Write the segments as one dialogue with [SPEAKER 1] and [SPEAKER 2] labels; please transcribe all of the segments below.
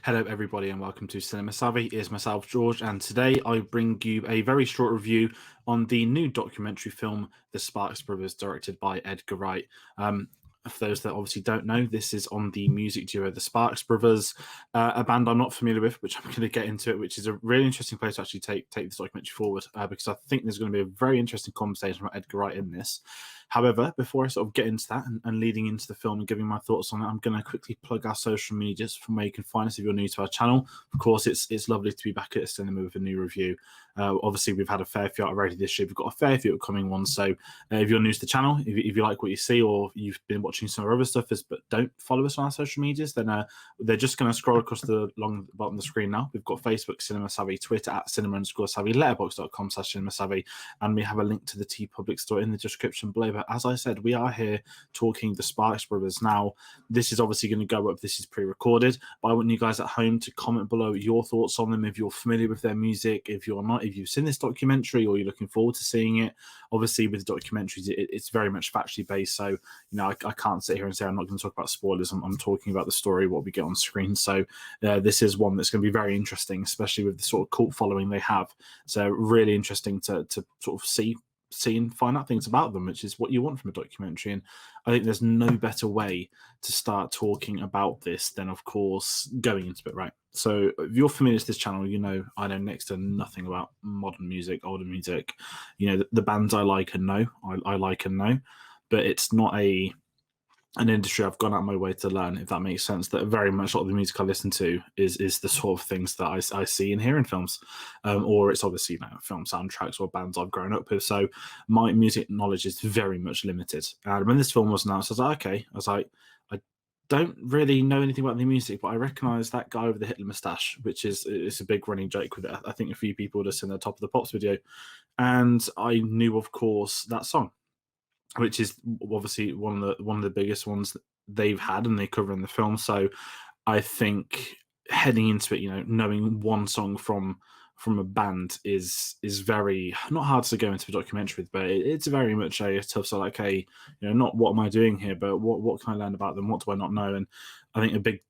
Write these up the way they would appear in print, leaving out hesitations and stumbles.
[SPEAKER 1] Hello, everybody, and welcome to Cinema Savvy. It's myself, George, and today I bring you a very short review on the new documentary film, The Sparks Brothers, directed by Edgar Wright. For those that obviously don't know, this is on the music duo The Sparks Brothers, a band I'm not familiar with, which I'm going to get into it, which is a really interesting place to actually take this documentary forward, because I think there's going to be a very interesting conversation about Edgar Wright in this. However, before I sort of get into that and leading into the film and giving my thoughts on it, I'm going to quickly plug our social medias from where you can find us if you're new to our channel. Of course, it's lovely to be back at the cinema with a new review. Obviously, we've had a fair few already this year. We've got a fair few upcoming ones. So if you're new to the channel, if you like what you see, or you've been watching some of our other stuff but don't follow us on our social medias, then they're just going to scroll across along the bottom of the screen now. We've got Facebook, Cinema Savvy, Twitter at cinema_savvy, letterboxd.com/cinema savvy, and we have a link to the TeePublic store in the description below. But as I said, we are here talking the Sparks Brothers. Now, this is obviously going to go up. This is pre-recorded, but I want you guys at home to comment below your thoughts on them. If you're familiar with their music, if you're not, if you've seen this documentary or you're looking forward to seeing it. Obviously, with documentaries, it's very much factually based. So, I can't sit here and say I'm not going to talk about spoilers. I'm talking about the story, what we get on screen. So, this is one that's going to be very interesting, especially with the sort of cult following they have. So, really interesting to sort of see and find out things about them, which is what you want from a documentary. And I think there's no better way to start talking about this than, of course, going into it, right? So if you're familiar with this channel, I know next to nothing about modern music, older music. The bands I like and know, I like and know, but it's not an industry I've gone out of my way to learn, if that makes sense. That very much a lot of the music I listen to is the sort of things that I see and hear in films, or it's obviously film soundtracks or bands I've grown up with. So my music knowledge is very much limited. And when this film was announced, I was like, I don't really know anything about the music, but I recognise that guy with the Hitler moustache, which is a big running joke with it. I think a few people would have seen the Top of the Pops video, and I knew, of course, that song, which is obviously one of the biggest ones that they've had and they cover in the film. So I think heading into it, knowing one song from a band is very not hard to go into a documentary with, but it's very much a tough sort of like, hey, not what am I doing here, but what can I learn about them? What do I not know? And I think a big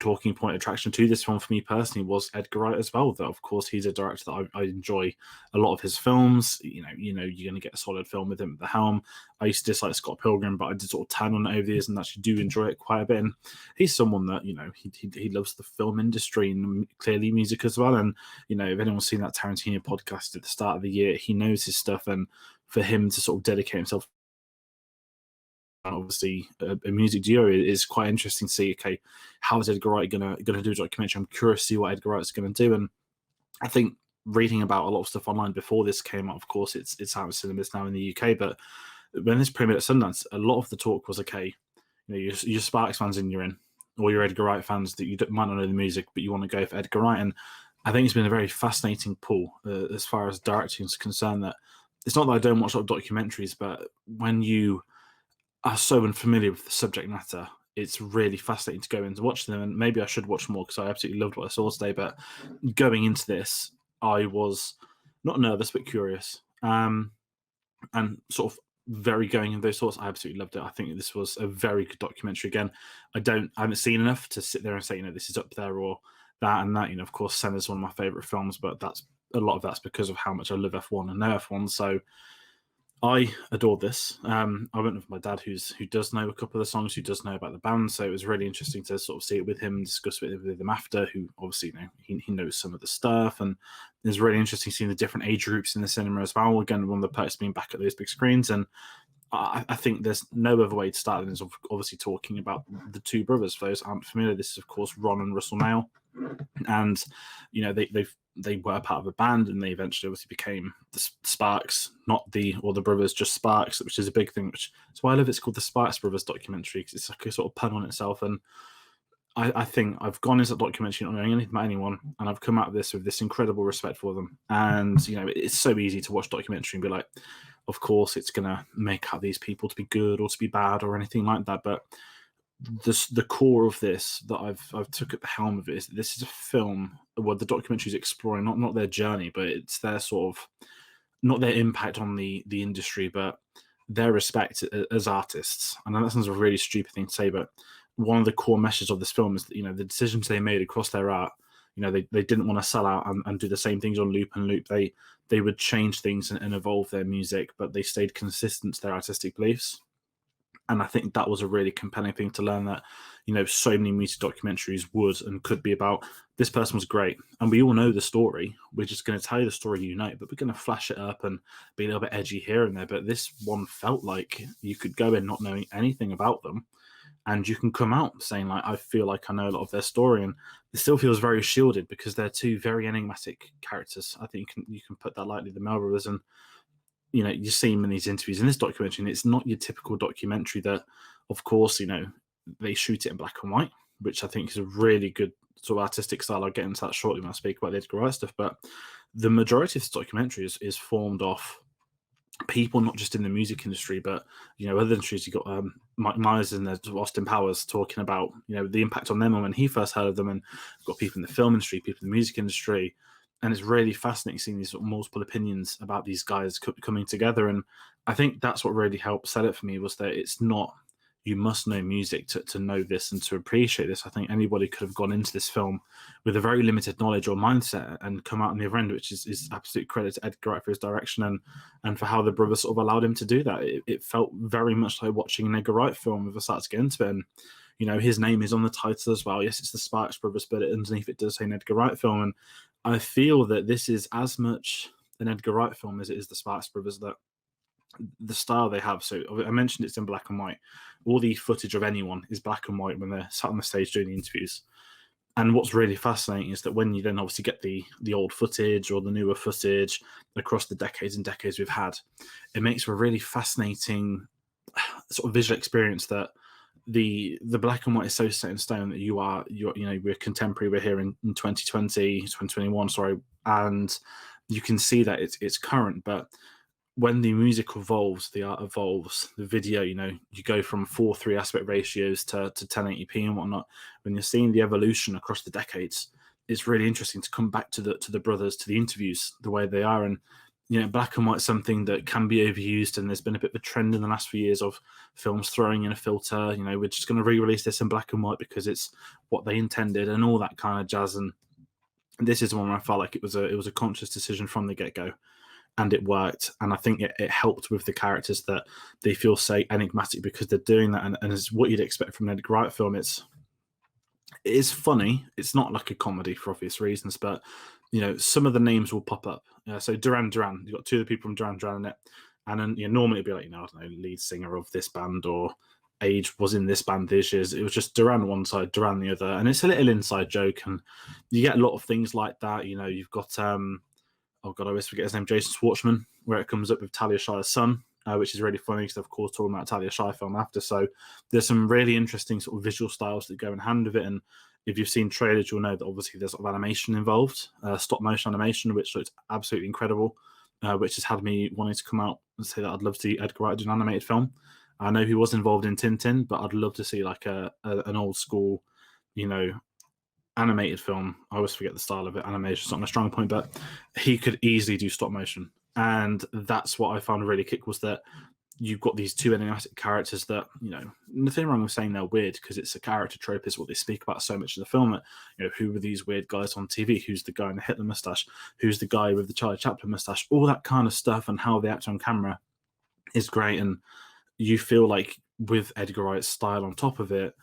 [SPEAKER 1] talking point attraction to this film for me personally was Edgar Wright as well. That, of course, he's a director that I enjoy a lot of his films. You're going to get a solid film with him at the helm. I used to dislike Scott Pilgrim, but I did sort of turn on it over the years and actually do enjoy it quite a bit. And he's someone that he loves the film industry and clearly music as well. And if anyone's seen that Tarantino podcast at the start of the year, he knows his stuff. And for him to sort of dedicate himself, obviously a music duo, is quite interesting to see, okay, how is Edgar Wright gonna do a documentary? I'm curious to see what Edgar Wright's going to do. And I think reading about a lot of stuff online before this came out, of course it's out of cinemas now in the UK, but when this premiered at Sundance, a lot of the talk was, okay, you're Sparks fans and you're in, or you're Edgar Wright fans that might not know the music, but you want to go for Edgar Wright. And I think it's been a very fascinating pull as far as directing is concerned. That it's not that I don't watch a lot of documentaries, but when you are so unfamiliar with the subject matter, it's really fascinating to go in to watch them. And maybe I should watch more because I absolutely loved what I saw today. But going into this, I was not nervous but curious, and sort of very going in those thoughts. I absolutely loved it. I think this was a very good documentary. Again, I haven't seen enough to sit there and say, this is up there or that and that. Of course, Senna's one of my favorite films, but a lot of that's because of how much I love F1 and know F1. So I adored this. I went with my dad, who does know a couple of the songs, who does know about the band. So it was really interesting to sort of see it with him, discuss it with him after, who obviously, he knows some of the stuff. And it's really interesting seeing the different age groups in the cinema as well. Again, one of the perks being back at those big screens. And I think there's no other way to start than is obviously talking about the two brothers. For those who aren't familiar, this is, of course, Ron and Russell Mael. And they were part of a band, and they eventually obviously became the Sparks, not the brothers, just Sparks, which is a big thing. Which is why I love it's called the Sparks Brothers documentary, because it's like a sort of pun on itself. And I think I've gone into that documentary not knowing anything about anyone, and I've come out of this with this incredible respect for them. And it's so easy to watch documentary and be like, of course it's gonna make out these people to be good or to be bad or anything like that, but the core of this that I've took at the helm of it is that this is a film where the documentary is exploring not their journey, but it's their sort of, not their impact on the industry, but their respect as artists. I know that sounds a really stupid thing to say, but one of the core messages of this film is that, you know, the decisions they made across their art, you know, they didn't want to sell out and do the same things on loop and loop. They would change things and evolve their music, but they stayed consistent to their artistic beliefs. And I think that was a really compelling thing to learn, that, you know, so many music documentaries would and could be about this person was great. And we all know the story. We're just going to tell you the story, you know, but we're going to flash it up and be a little bit edgy here and there. But this one felt like you could go in not knowing anything about them, and you can come out saying, like, I feel like I know a lot of their story, and it still feels very shielded because they're two very enigmatic characters. I think you can put that lightly, the Mael brothers. And you know, you see them in these interviews in this documentary, and it's not your typical documentary that, of course, you know, they shoot it in black and white, which I think is a really good sort of artistic style. I'll get into that shortly when I speak about the Edgar Wright stuff. But the majority of this documentary is formed off people not just in the music industry, but, you know, other industries. You got Mike Myers and Austin Powers talking about, you know, the impact on them and when he first heard of them, and you've got people in the film industry, people in the music industry. And it's really fascinating seeing these sort of multiple opinions about these guys coming together. And I think that's what really helped sell it for me, was that it's not, you must know music to know this and to appreciate this. I think anybody could have gone into this film with a very limited knowledge or mindset and come out on the other end, which is absolute credit to Edgar Wright for his direction and for how the brothers sort of allowed him to do that. It felt very much like watching an Edgar Wright film if I started to get into it. And, you know, his name is on the title as well. Yes, it's the Sparks brothers, but underneath it does say an Edgar Wright film. And I feel that this is as much an Edgar Wright film as it is the Sparks brothers, that the style they have. So I mentioned it's in black and white. All the footage of anyone is black and white when they're sat on the stage doing the interviews. And what's really fascinating is that when you then obviously get the old footage or the newer footage across the decades and decades we've had, it makes for a really fascinating sort of visual experience, that the black and white is so set in stone that you're you know, we're contemporary, we're here in 2020, 2021, sorry, and you can see that it's current. But when the music evolves, the art evolves, the video, you know, you go from 4:3 aspect ratios to 1080p and whatnot. When you're seeing the evolution across the decades, it's really interesting to come back to the brothers, to the interviews, the way they are. And, you know, black and white is something that can be overused, and there's been a bit of a trend in the last few years of films throwing in a filter. You know, we're just going to re-release this in black and white because it's what they intended and all that kind of jazz. And this is one where I felt like it was a conscious decision from the get-go, and it worked. And I think it helped with the characters, that they feel, say, enigmatic because they're doing that. And it's what you'd expect from an Edgar Wright film. It is funny. It's not like a comedy for obvious reasons, but, you know, some of the names will pop up. So Duran Duran, you've got two of the people from Duran Duran, Annette. And then, you know, normally it'd be like, you know, I don't know, lead singer of this band, or age was in this band this year. It was just Duran one side, Duran the other. And it's a little inside joke. And you get a lot of things like that. You know, you've got, oh God, I always forget his name, Jason Schwartzman, where it comes up with Talia Shire's son, which is really funny because, of course, talking about Talia Shire film after. So there's some really interesting sort of visual styles that go in hand with it. And if you've seen trailers, you'll know that obviously there's sort of animation involved, stop motion animation, which looks absolutely incredible, which has had me wanting to come out and say that I'd love to see Edgar Wright do an animated film. I know he was involved in Tintin, but I'd love to see like an old school, you know, animated film. I always forget the style of it. Animation's not my strong point, but he could easily do stop motion. And that's what I found really kick, was that you've got these two enigmatic characters that, you know, nothing wrong with saying they're weird, because it's a character trope, is what they speak about so much in the film. That, you know, who were these weird guys on TV? Who's the guy in the Hitler mustache? Who's the guy with the Charlie Chaplin mustache? All that kind of stuff, and how they act on camera is great. And you feel like with Edgar Wright's style on top of it,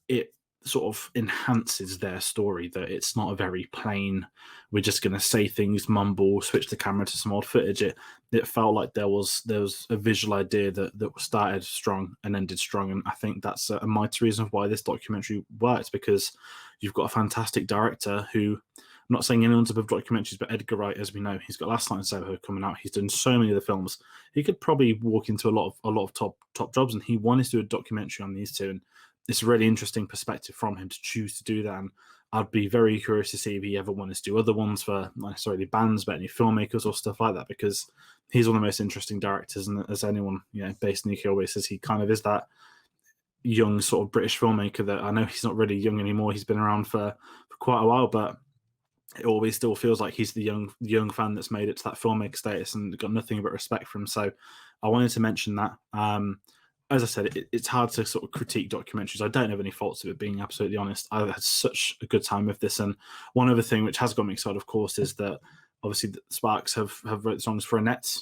[SPEAKER 1] it sort of enhances their story, that it's not a very plain, we're just going to say things, mumble, switch the camera to some old footage. It felt like there was a visual idea that started strong and ended strong. And I think that's a mighty reason why this documentary works, because you've got a fantastic director who, I'm not saying anyone's above documentaries, but Edgar Wright, as we know, he's got Last Night in Soho coming out. He's done so many of the films. He could probably walk into a lot of top jobs, and he wanted to do a documentary on these two. And it's a really interesting perspective from him to choose to do that. And I'd be very curious to see if he ever wanted to do other ones for not necessarily bands, but any filmmakers or stuff like that, because he's one of the most interesting directors. And as anyone, you know, based in the UK always says, he kind of is that young sort of British filmmaker that, I know he's not really young anymore. He's been around for quite a while, but it always still feels like he's the young fan that's made it to that filmmaker status and got nothing but respect for him. So I wanted to mention that. as I said, it's hard to sort of critique documentaries. I don't have any faults of it, being absolutely honest. I had such a good time with this. And one other thing which has got me excited, of course, is that obviously the Sparks have wrote songs for Annette.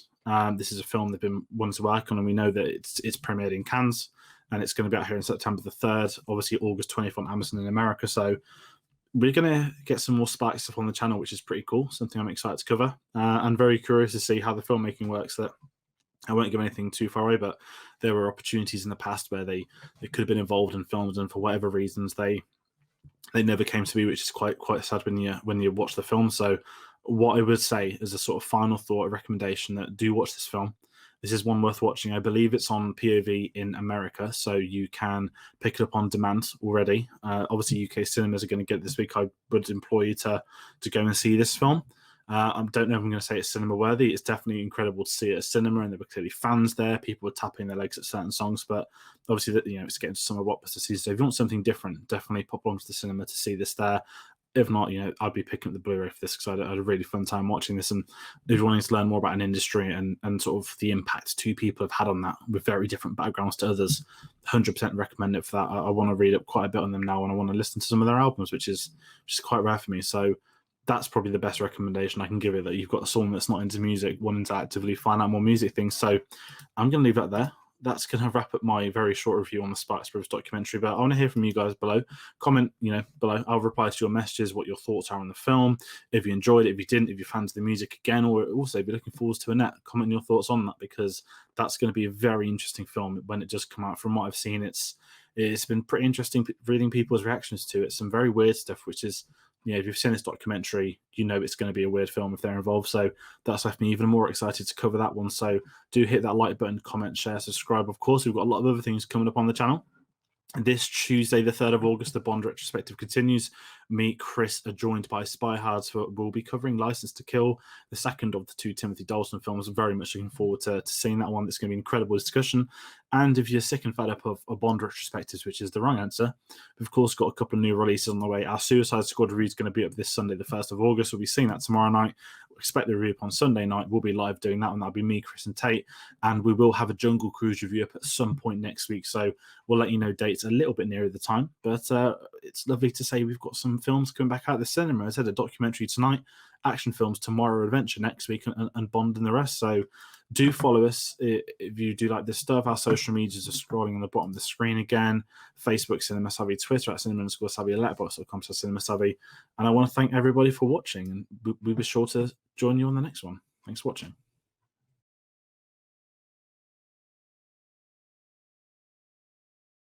[SPEAKER 1] This is a film they've been wanting to work on, and we know that it's premiered in Cannes, and it's going to be out here on September the 3rd, obviously August 20th on Amazon in America. So we're going to get some more Sparks stuff on the channel, which is pretty cool, something I'm excited to cover. And very curious to see how the filmmaking works. That I won't give anything too far away, but there were opportunities in the past where they could have been involved in films, and for whatever reasons they never came to be, which is quite sad when you watch the film. So what I would say as a sort of final thought, a recommendation, that do watch this film. This is one worth watching. I believe it's on PVOD in America, so you can pick it up on demand already. Obviously, UK cinemas are going to get it this week. I would implore you to go and see this film. I don't know if I'm going to say it's cinema worthy. It's definitely incredible to see it at cinema, and there were clearly fans there. People were tapping their legs at certain songs, but obviously, it's getting to summer blockbuster season. So if you want something different, definitely pop onto the cinema to see this there. If not, I'd be picking up the Blu-ray for this because I had a really fun time watching this. And if you're wanting to learn more about an industry and sort of the impact two people have had on that with very different backgrounds to others, 100% recommend it for that. I want to read up quite a bit on them now, and I want to listen to some of their albums, which is quite rare for me. So that's probably the best recommendation I can give it, that you've got someone that's not into music wanting to actively find out more music things. So I'm going to leave that there. That's going to wrap up my very short review on the Sparks Brothers documentary, but I want to hear from you guys below. Comment, below. I'll reply to your messages, what your thoughts are on the film, if you enjoyed it, if you didn't, if you're fans of the music again, or also if you're looking forward to Annette. Comment your thoughts on that, because that's going to be a very interesting film when it does come out. From what I've seen, it's been pretty interesting reading people's reactions to it. Some very weird stuff, which is, if you've seen this documentary, it's going to be a weird film if they're involved. So that's left me even more excited to cover that one. So do hit that like button, comment, share, subscribe. Of course, we've got a lot of other things coming up on the channel. This Tuesday, the 3rd of August, the Bond retrospective continues. Me, Chris, are joined by Spy Hard, so we'll be covering License to Kill, the second of the 2 Timothy Dalton films. I'm very much looking forward to seeing that one. It's going to be an incredible discussion. And if you're sick and fed up of Bond retrospectives, which is the wrong answer, we've of course got a couple of new releases on the way. Our Suicide Squad review is going to be up this Sunday, the 1st of August. We'll be seeing that tomorrow night. Expect the review up on Sunday night. We'll be live doing that, and that'll be me, Chris, and Tate. And we will have a Jungle Cruise review up at some point next week. So we'll let you know dates a little bit nearer the time. But it's lovely to say we've got some films coming back out of the cinema. I said a documentary tonight, action films tomorrow, adventure next week, and Bond and the rest. So do follow us if you do like this stuff. Our social medias are scrolling on the bottom of the screen again. Facebook, Cinema Savvy, Twitter at Cinema_Savvy, Letterboxd.com/Cinema Savvy. And I want to thank everybody for watching, and we'll be sure to join you on the next one. Thanks for watching.